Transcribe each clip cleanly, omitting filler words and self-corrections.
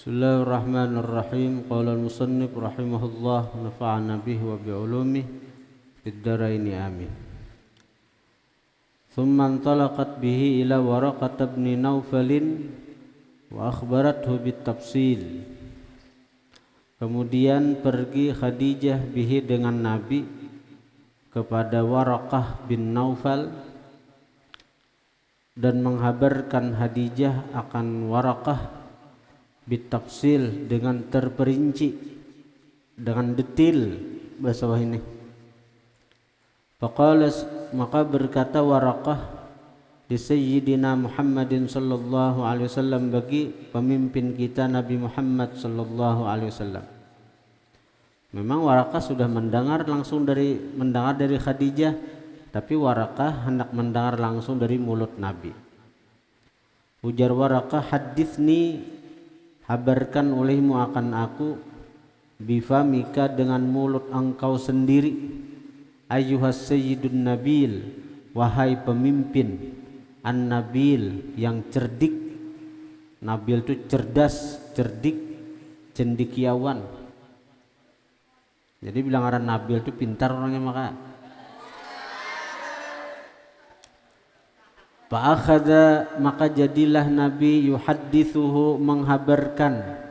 Bismillahirrahmanirrahim. Qala al-musannif rahimahullah nafa'ana bihi wa bi'ulumihi fid dharaini amin. Thumma antalaqat bihi ila Waraqah ibn Naufal wa akhbarathu bitafsil. Kemudian pergi Khadijah bihi dengan Nabi kepada Waraqah bin Naufal dan menghabarkan Khadijah akan Waraqah bitafsil dengan terperinci, dengan detail bahasa ini. Faqala, maka berkata Waraqah di Sayyidina Muhammadin sallallahu alaihi wasallam, bagi pemimpin kita Nabi Muhammad sallallahu alaihi wasallam. Memang Waraqah sudah mendengar dari Khadijah, tapi Waraqah hendak mendengar langsung dari mulut Nabi. Ujar Waraqah, hadithni, habarkan olehmu akan aku, bifamika dengan mulut engkau sendiri, ayyuhas sayyidun nabil, wahai pemimpin an-nabil yang cerdik. Nabil itu cerdas, cerdik, cendekiawan. Jadi bilang orang nabil itu pintar orangnya. Maka jadilah Nabi yuhaddithuhu, menghabarkan,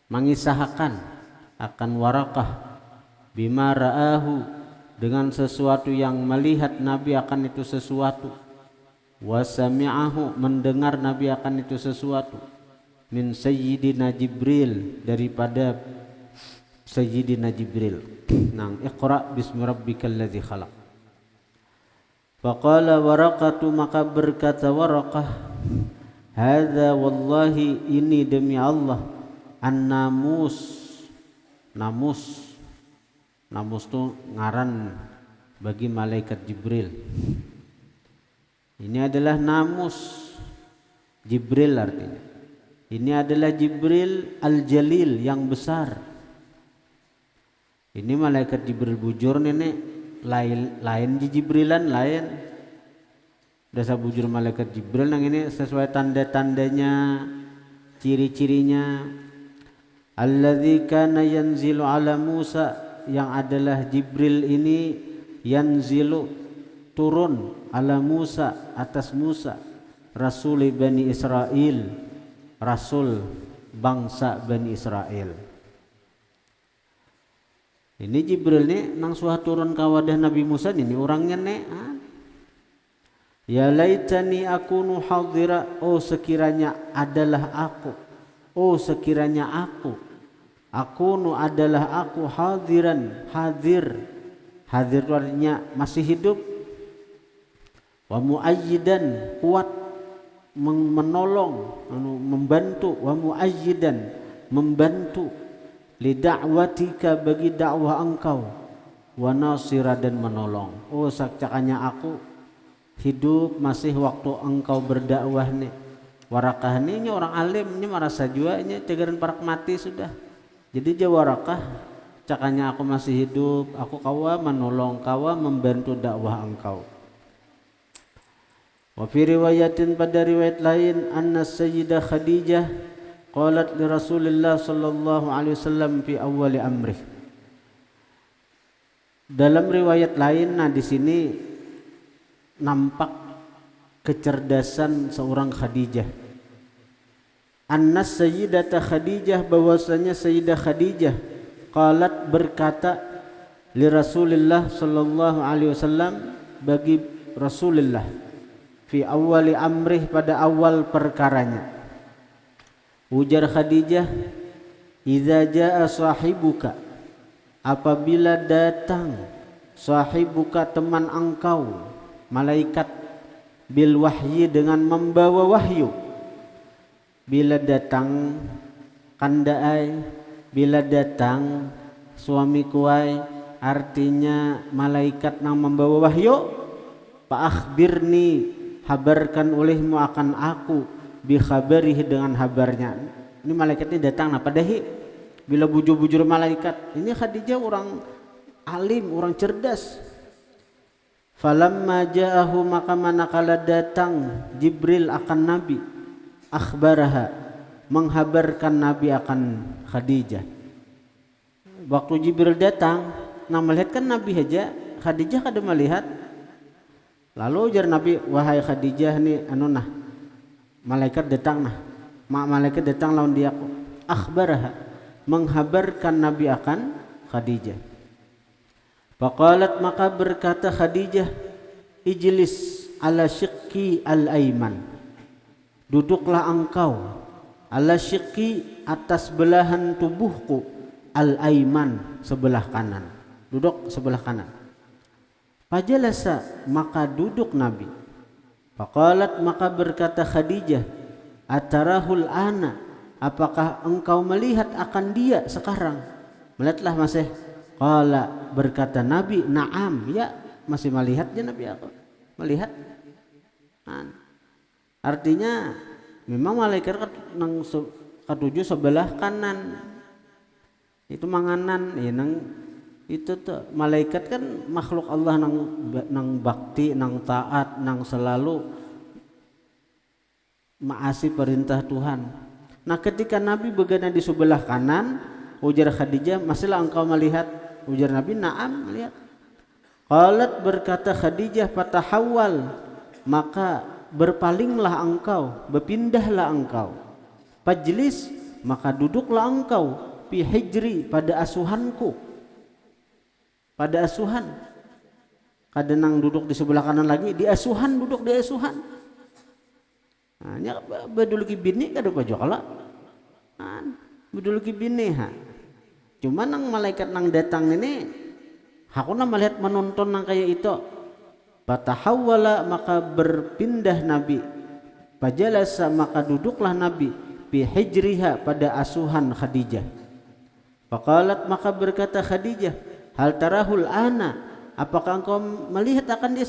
mengisahkan akan Waraqah, bima ra'ahu, dengan sesuatu yang melihat Nabi akan itu sesuatu, wa sami'ahu, mendengar Nabi akan itu sesuatu, min Sayyidina Jibril, daripada Sayyidina Jibril. Nah, iqra bismi rabbikal ladzi khalaq. Faqala Waraqatu, maka berkata Waraqah, hadza wallahi, ini demi Allah, an-namus. Namus itu ngaran bagi malaikat Jibril. Ini adalah namus Jibril, artinya ini adalah Jibril al-Jalil, yang besar. Ini malaikat Jibril bujur nenek, lain di Jibrilan lain. Dasar bujur malaikat Jibril yang ini sesuai tanda-tandanya, ciri-cirinya. Alladzi kana yanzilu ala Musa, yang adalah Jibril ini yanzilu, turun, ala Musa, atas Musa, rasul Bani Israel, rasul bangsa Bani Israel. Ini Jibril ni nang suah turun ke wadah Nabi Musa ini orangnya nek. Ya laitani akunu hadira, oh sekiranya adalah aku, oh sekiranya aku, akunu adalah aku, hadiran, hadir itu artinya masih hidup, wa muayyidan, kuat, menolong, membantu, wa muayyidan, membantu, li da'watika, bagi dakwah engkau, wa nasira, dan menolong. Oh sakcakanya aku hidup masih waktu engkau berdakwah nih. Waraqah ini orang alim, ini merasa jua ini tegaran parak mati sudah. Jadi dia Waraqah, cakanya aku masih hidup, aku kawa menolong, kawa membantu dakwah engkau. Wa fi riwayatin, pada riwayat lain, anna Sayyidah Khadijah qalat li Rasulillah sallallahu alaihi wasallam fi awwali amrih. Dalam riwayat lain, nah di sini nampak kecerdasan seorang Khadijah. Annas Sayyidata Khadijah, bahwasanya Sayyidah Khadijah qalat, berkata, li Rasulillah sallallahu alaihi wasallam, bagi Rasulullah, fi awwali amrih, pada awal perkaranya. Ujar Khadijah, idza jaa sahibuka, apabila datang sahibuka, teman engkau, malaikat, bil wahyi, dengan membawa wahyu. Bila datang kandaai, bila datang suami kuai, artinya malaikat yang membawa wahyu. Fa akhbirni, habarkan olehmu akan aku, bi khabarihi, dengan habarnya. Ini malaikat ini datang apa dahi bila bujur-bujur malaikat. Ini Khadijah orang alim, orang cerdas. Falamma ja'ahu, maka manakala datang Jibril akan Nabi, akhbaraha, menghabarkan Nabi akan Khadijah. Waktu Jibril datang, nah melihat kan Nabi aja, Khadijah kada melihat. Lalu ujar Nabi, wahai Khadijah nih anu nah, malaikat datang nah, malaikat datang lawan dia aku. Akhbaraha, menghabarkan Nabi akan Khadijah. Faqalat, maka berkata Khadijah, ijlis ala syiqqi al-aiman, duduklah engkau ala syiqqi, atas belahan tubuhku, al-aiman, sebelah kanan, duduk sebelah kanan. Fajalasa, maka duduk Nabi. Faqalat, maka berkata Khadijah, atarahul ana, apakah engkau melihat akan dia sekarang? Melihatlah masih. Qala, berkata Nabi, na'am, ya masih melihatnya Nabi aku. Melihat. Artinya memang malaikat nang ketujuh sebelah kanan. Itu manganan ya nang itu tuh malaikat kan makhluk Allah nang bakti, nang taat, nang selalu maasi perintah Tuhan. Nah ketika Nabi berada di sebelah kanan, ujar Khadijah, masihlah engkau melihat? Ujar Nabi, na'am, melihat. Qalat, berkata Khadijah, fatahawwal, maka berpalinglah engkau, berpindahlah engkau. Fajlis, maka duduklah engkau, fi hijri, pada asuhanku, pada asuhan. Kadang nang duduk di sebelah kanan lagi, di asuhan, duduk di asuhan. Hanya beduluki bini kada pajokala. Beduluki bini ha. Cuma nang malaikat nang datang ini, aku nak melihat menonton nang kayak itu. Fatahawwala, maka berpindah Nabi. Fajalasa, maka duduklah Nabi fi hijriha, pada asuhan Khadijah. Faqalat, maka berkata Khadijah, hal tarahul ana, apakah engkau melihat akan dia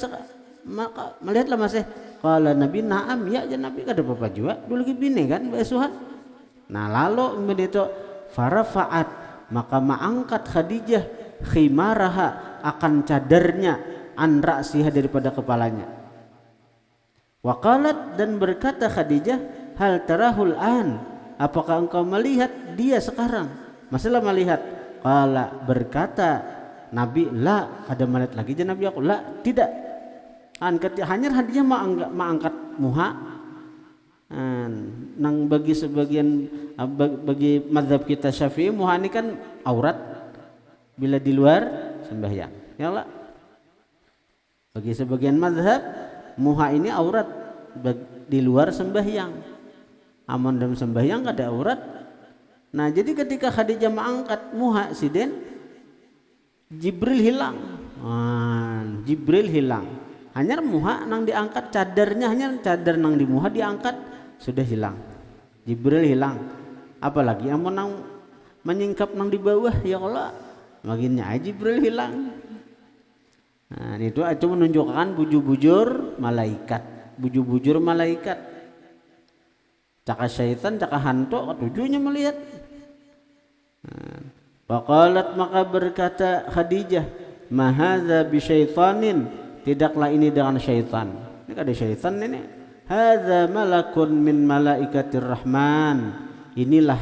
maka melihatlah masih. Qala Nabi, na'am, ya Nabi, kada apa-apa juga, dulu lagi bini kan asuhan. Nah lalu begitu farafa'at, maka mengangkat Khadijah khimaraha, akan cadarnya, an ra'siha, daripada kepalanya. Waqalat, dan berkata Khadijah, hal tarahul an, apakah engkau melihat dia sekarang? Masihlah melihat. Qala, berkata Nabi, la, ada melihat lagi je Nabi aku, la, tidak. Hanya Khadijah mengangkat muha. Nang bagi sebagian, bagi mazhab kita Syafi'i, muha ini kan aurat bila di luar sembahyang, ya Allah. Bagi sebagian mazhab, muha ini aurat di luar sembahyang. Amun dalam sembahyang ada aurat. Nah jadi ketika Khadijah mengangkat muha siden, Jibril hilang. Jibril hilang. Hanya muha nang diangkat, cadarnya hanya cadar nang di muha diangkat, sudah hilang. Jibril hilang. Apalagi amun nang menyingkap nang di bawah, ya Allah, makinnya Jibril hilang. Nah itu menunjukkan bujur-bujur malaikat. Bujur-bujur malaikat. Caka syaitan, caka hantu, ketujuhnya melihat. Faqalat, maka berkata Khadijah, mahadza bisyaitanin, tidaklah ini dengan syaitan. Ini ada syaitan ini. Hadza malakun min malaikatir rahman, inilah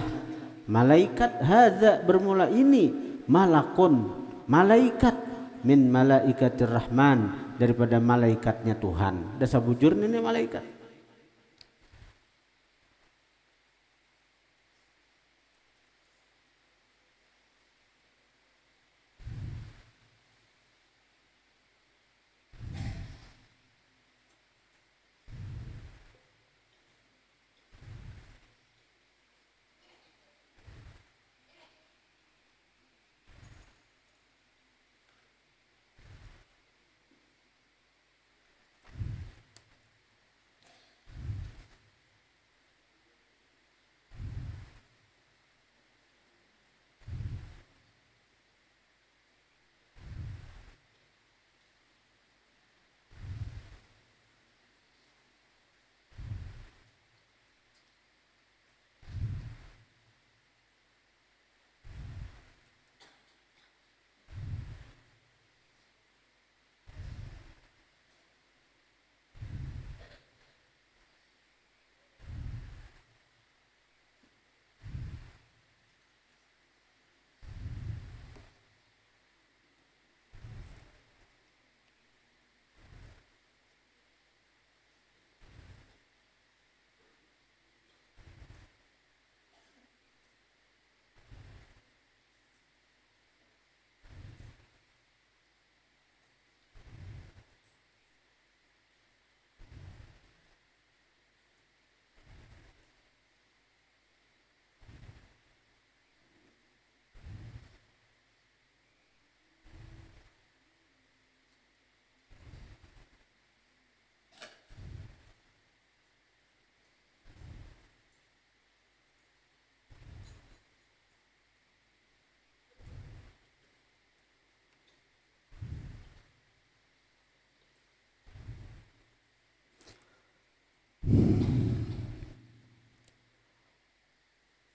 malaikat. Hadza, bermula ini, malakun, malaikat, min malaikatir rahman, daripada malaikatnya Tuhan. Dasa bujur ini malaikat.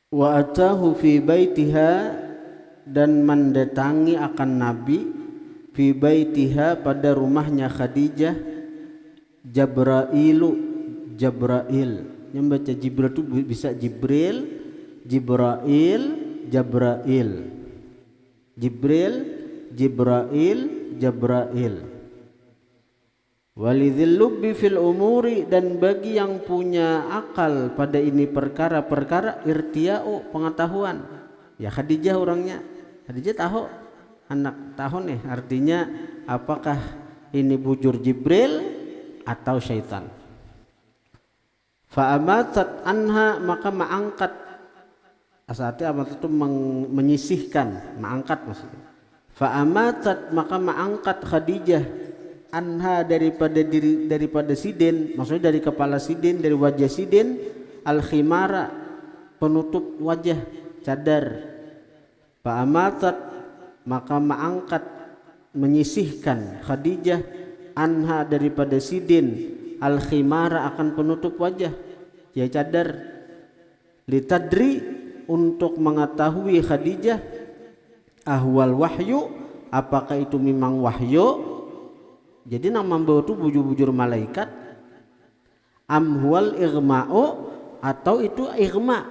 Wa atahu fi baitiha, dan mendatangi akan Nabi fi baitiha pada rumahnya Khadijah Jabrailu, Jabrail. Yang baca Jibril itu bisa Jibril, Jibrail, Jabrail. Jibril, Jibrail, Jabrail. Walidzil lubbi fil umuri, dan bagi yang punya akal pada ini perkara-perkara, irtia'u, pengetahuan. Ya Khadijah orangnya. Khadijah tahu, anak tahu nih artinya apakah ini bujur Jibril atau syaitan. Fa'amatat anha, maka mengangkat. Asatnya amat itu menyisihkan, mengangkat maksudnya. Fa'amatat, maka mengangkat Khadijah anha daripada sidin, maksudnya dari kepala sidin, dari wajah sidin, al khimara, penutup wajah, cadar. Fa'amatat, maka mengangkat, menyisihkan Khadijah anha daripada sidin, al khimara, akan penutup wajah, ya cadar. Litadri, untuk mengetahui Khadijah ahwal wahyu, apakah itu memang wahyu. Jadi nang membawa itu bujur-bujur malaikat, amhual irma'u, atau itu irma,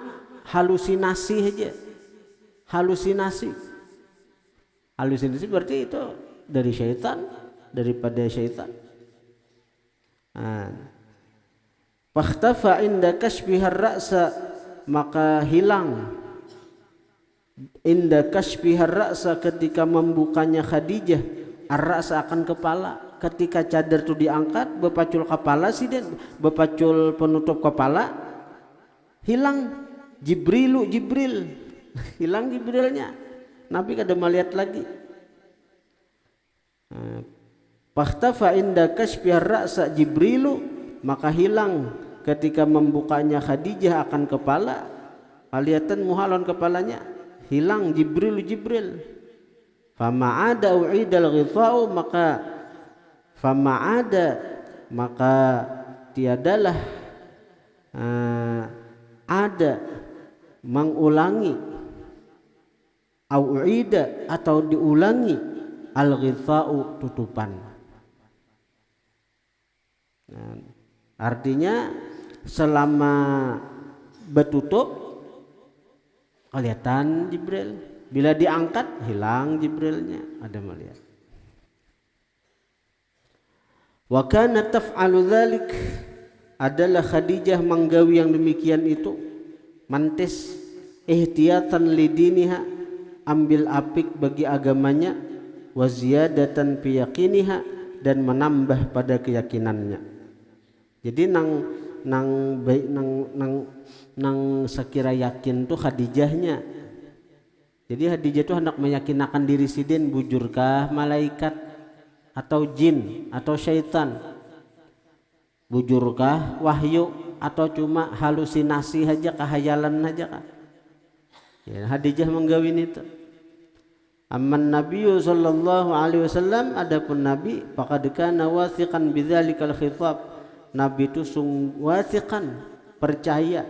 halusinasi aja. Halusinasi berarti itu dari syaitan, daripada syaitan. Fakhtafa inda kashfihar ra'sa, maka hilang inda kashfihar ra'sa, ketika membukanya Khadijah ar-ra'sa, akan kepala. Ketika cadar itu diangkat, bepacul kepala sidin, bepacul penutup kepala, hilang Jibril, hilang Jibrilnya. Nabi kada melihat lagi. Fakhtafa inda kashfihar ra'sa Jibrilu, maka hilang ketika membukanya Khadijah akan kepala. Kelihatan muhalon kepalanya, hilang Jibril. Fama'ada u'idal ghitha'u, maka tiadalah ada mengulangi, au'ida, atau diulangi, al-ghitha'u, tutupan. Artinya selama betutup kelihatan Jibril, bila diangkat hilang Jibrilnya, ada melihat. Wa kanat taf'alu dzalik, adalah Khadijah menggawi yang demikian itu, mantis, ihtiyatan lidiniha, ambil apik bagi agamanya, wa ziyadatan fi yaqiniha, dan menambah pada keyakinannya. Jadi nang sekira yakin tuh Khadijahnya. Jadi Khadijah tuh hendak meyakinakan diri sidin, bujurkah malaikat atau jin atau syaitan, bujurkah wahyu atau cuma halusinasi saja, kehayalan saja kah? Ya, Khadijah menggawin itu. Amman Nabiyyu sallallahu alaihi wasallam, adapun Nabi, faqad kana wathiqan bidzalikal khitab, Nabi itu wathiqan, percaya,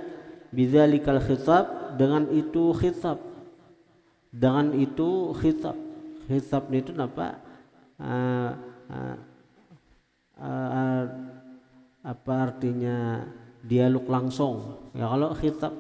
bidzalikal khitab, dengan itu khitab, dengan itu khitab. Khitab itu apa? Apa artinya? Dialog langsung. Ya kalau khitab,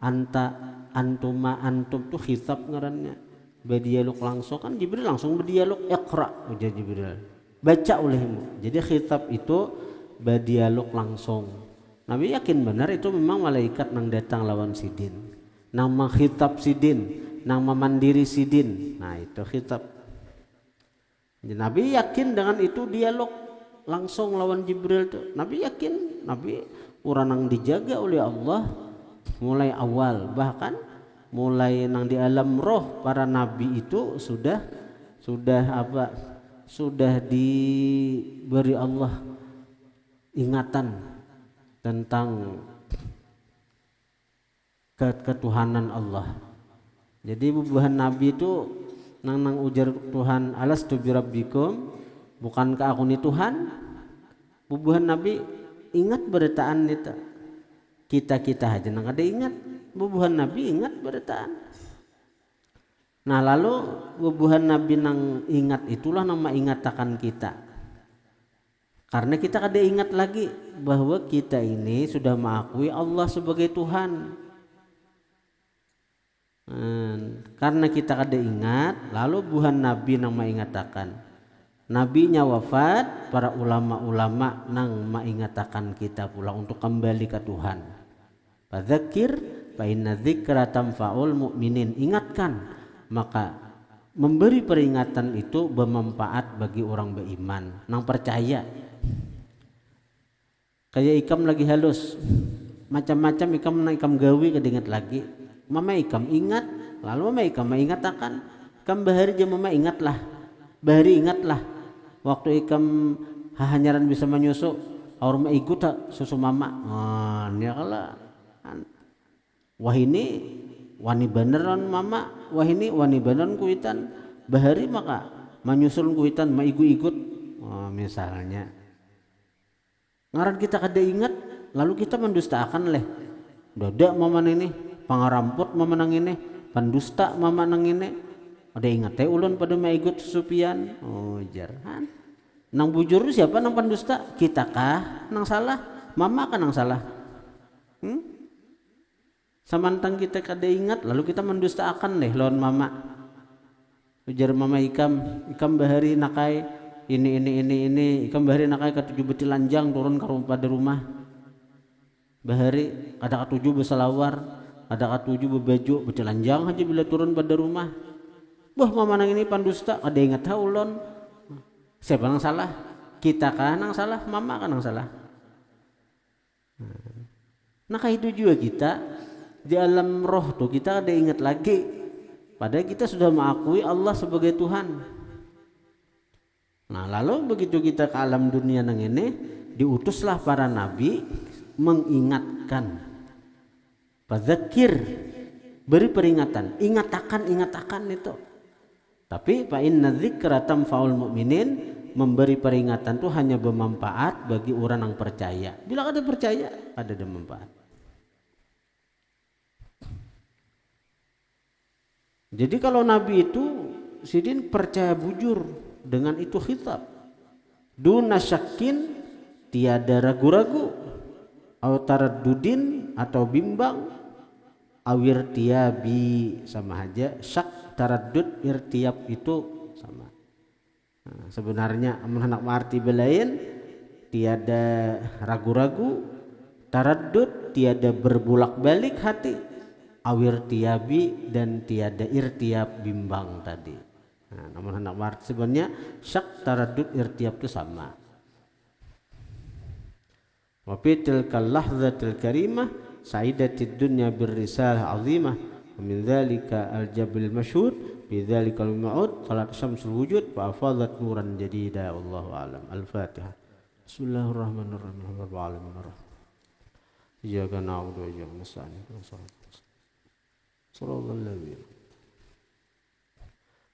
anta, antuma, antum tuh khitab ngarannya. Berdialog langsung kan Jibril langsung berdialog, iqra, ujar Jibril, baca olehmu. Jadi khitab itu berdialog langsung. Nabi yakin benar itu memang malaikat nang datang lawan sidin, nang mengkhitab sidin, nang memandiri sidin. Nah itu khitab. Jadi Nabi yakin dengan itu dialog langsung lawan Jibril tuh. Nabi yakin, Nabi orang nang dijaga oleh Allah mulai awal, bahkan mulai nang di alam roh para nabi itu sudah diberi Allah ingatan tentang ketuhanan Allah. Jadi bubuhan nabi itu nang ujar Tuhan, alastu birabbikum, bukankah aku ni Tuhan? Bubuhan nabi ingat beritaan itu. Kita aja nang ada ingat. bubuhan Nabi ingat beritaan. Nah lalu bubuhan Nabi nang ingat itulah nama ingatakan kita. Karena kita kada ingat lagi bahwa kita ini sudah mengakui Allah sebagai Tuhan. Karena kita kada ingat, lalu buhan Nabi nang mengatakan. Nabinya wafat, para ulama-ulama nang mengatakan kita pula untuk kembali ke Tuhan. Fadzakir fa inna dzikra tanfa'ul mu'minin. Ingatkan, maka memberi peringatan itu bermanfaat bagi orang beriman nang percaya. Kayak ikam lagi halus, macam-macam ikam gawi kedingat lagi. Mama ikam ingat, lalu mama ikam mengatakan, ikam bahari je mama ingatlah, bahari ingatlah. Waktu ikam hanyaran bisa menyusu, orang ikut tak susu mama. Ini kalah. Wah ini wani beneran mama, wah ini wani beneran kuitan. Bahari maka menyusul kuitan, ikut. Misalnya, ngaran kita kada ingat, lalu kita mendustakan leh. Dadak mama ini, pangaramput mama nang ini, pendusta mama nang ini. Ada ingat teh ulun pada ikut supian. Jarhan. Nang bujur siapa nang pendusta? Kita kah nang salah? Mama kan nang salah? Samantang kita kada ingat lalu kita mendustakan deh lawan mama. Ujar mama ikam bahari nakai ini ikam bahari nakai ke 7 beti lanjang turun ke pada rumah. Bahari ada ke 7 beselawar, ada ke 7 bebaju beti lanjang aja bila turun pada rumah. Wah mama nang ini pandusta kada ingat ulun. Siapa nang salah? Kita kah nang salah? Mama kan nang salah? Nah kayak itu juga kita di alam roh tuh kita ada ingat lagi, padahal kita sudah mengakui Allah sebagai Tuhan. Nah lalu begitu kita ke alam dunia nang ini, diutuslah para nabi mengingatkan, fadzakir, beri peringatan, ingatakan itu. Tapi fa inna dzikra tanfa'ul mu'minin, memberi peringatan itu hanya bermanfaat bagi orang yang percaya. Bila ada percaya, ada manfaat. Jadi kalau Nabi itu sidin percaya bujur dengan itu khitab. Duna syakin, tiada ragu-ragu, au taraddudin atau bimbang, awir tiabi sama aja. Syak taraddud irtiab itu sama. Nah, sebenarnya anak arti belain tiada ragu-ragu, taraddud tiada berbulak-balik hati. Awir tiabi dan tiada irtiab bimbang tadi. Nah, namun hendak arti sebenarnya syak taraddud irtiab itu sama. Wa fi tilkal lahzatil karimah sa'idatid dunya birrisalah azimah wa min dzalika al-jabal masyhur bi dzalikal ma'ud talat syamsul wujud fa afadat nuran jadida wallahu alam. Al-Fatihah. Bismillahirrahmanirrahim. Rabbil alamin. Iyyaka na'budu wa iyyaka nasta'in. صراط الذين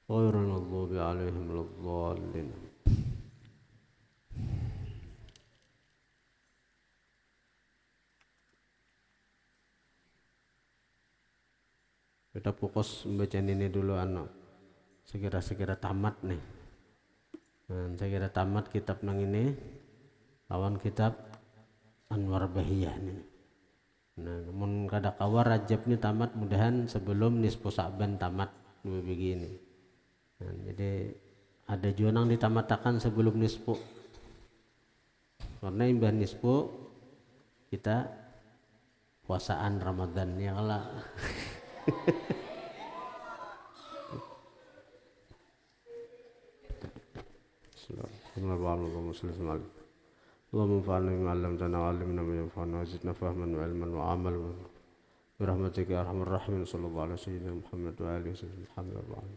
غير المغضوب عليهم ولا الضالين. Kita fokus membaca ini dulu anak. Segera tamat nih. Segera tamat kitab nang ini lawan kitab Anwar Bahiyah nih. Nah, namun kada kawar Rajab ini tamat mudahan sebelum nisfu Sa'ban tamat begini. Nah, jadi ada juga nang ditamatakan sebelum nisfu. Karena imbah nisfu kita puasaan Ramadan ya kalah. Bismillahirrahmanirrahim. اللهم انفعنا بما علمتنا وعلمنا ما ينفعنا وزدنا فهما وعلما وعملا برحمتك يا ارحم الراحمين. صلى الله على سيدنا محمد وآله وصحبه وسلم.